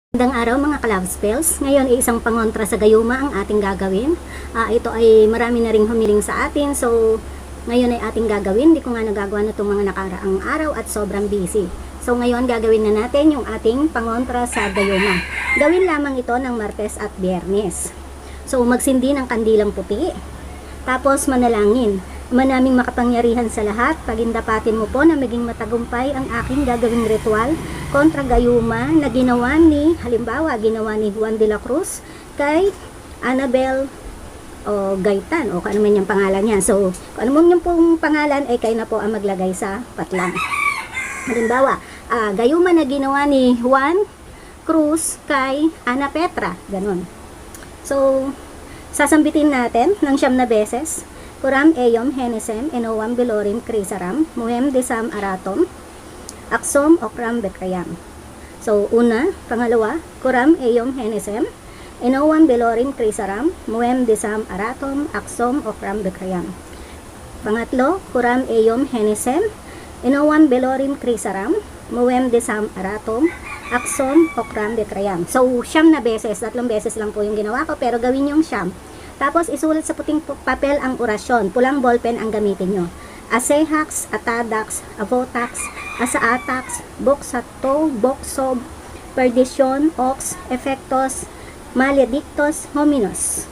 Magandang araw mga ka-love spells. Ngayon ay isang pangontra sa gayuma ang ating gagawin. Ito ay marami na ring humiling sa atin. So, ngayon ay ating gagawin. Hindi ko nga nagagawa na itong mga nakaraang araw at sobrang busy. So, ngayon gagawin na natin yung ating pangontra sa gayuma. Gawin lamang ito ng Martes at Biyernes. So, magsindi ng kandilang puti. Tapos, manalangin. Ama naming makapangyarihan sa lahat, pagindapatin mo po na maging matagumpay ang aking gagawing ritual kontra gayuma na ginawa ni Juan de la Cruz kay Annabel o Gaitan o kung ano man yung pangalan niya. So, kung ano man yung pong pangalan ay kayo na po ang maglagay sa patlang. Halimbawa, gayuma na ginawa ni Juan Cruz kay Ana Petra, ganun. So, sasambitin natin ng 9 na beses. Kuram eyom henesem enowam belorim krisaram muhem desam aratom aksom okram bekrayam. So, una, pangalawa, kuram eyom henesem enowam belorim krisaram muhem desam aratom aksom okram bekrayam. Pangatlo, kuram eyom henesem enowam belorim krisaram muhem desam aratom aksom okram bekrayam. So, 9 na beses, 3 beses lang po yung ginawa ko, pero gawin yung 9. Tapos, isulat sa puting papel ang orasyon. Pulang ballpen ang gamitin nyo. Asehax, atadax, avotax, asaatax, boksato, boksob, perdisyon, ox, efektos, maledictos, hominos.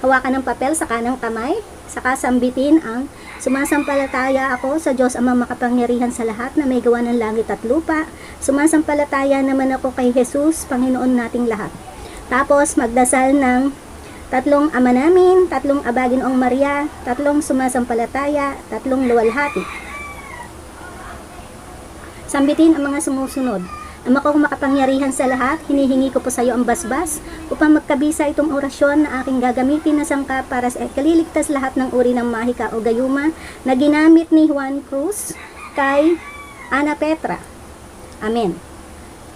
Hawakan ng papel sa kanang kamay, saka sambitin ang sumasampalataya ako sa Diyos Amang makapangyarihan sa lahat na may gawa ng langit at lupa. Sumasampalataya naman ako kay Jesus, Panginoon nating lahat. Tapos, magdasal ng 3 Ama Namin, 3 Aba Ginoong Maria, 3 sumasampalataya, 3 luwalhati. Sambitin ang mga sumusunod. Ama kong makapangyarihan sa lahat, hinihingi ko po sa iyo ang basbas upang magkabisa itong orasyon na aking gagamitin na sangka para sa kaliligtas lahat ng uri ng mahika o gayuma na ginamit ni Juan Cruz kay Ana Petra. Amen.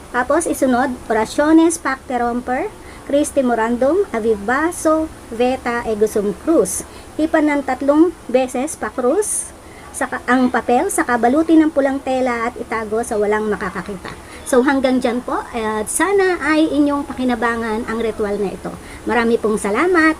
Tapos isunod, Oraciones Pacte Romper, Christi Morandum, Avivaso, Veta, Egusum Cruz. Hipan ng 3 beses pa cruz ang papel, saka balutin ng pulang tela at itago sa walang makakakita. So hanggang dyan po, at sana ay inyong pakinabangan ang ritual na ito. Marami pong salamat!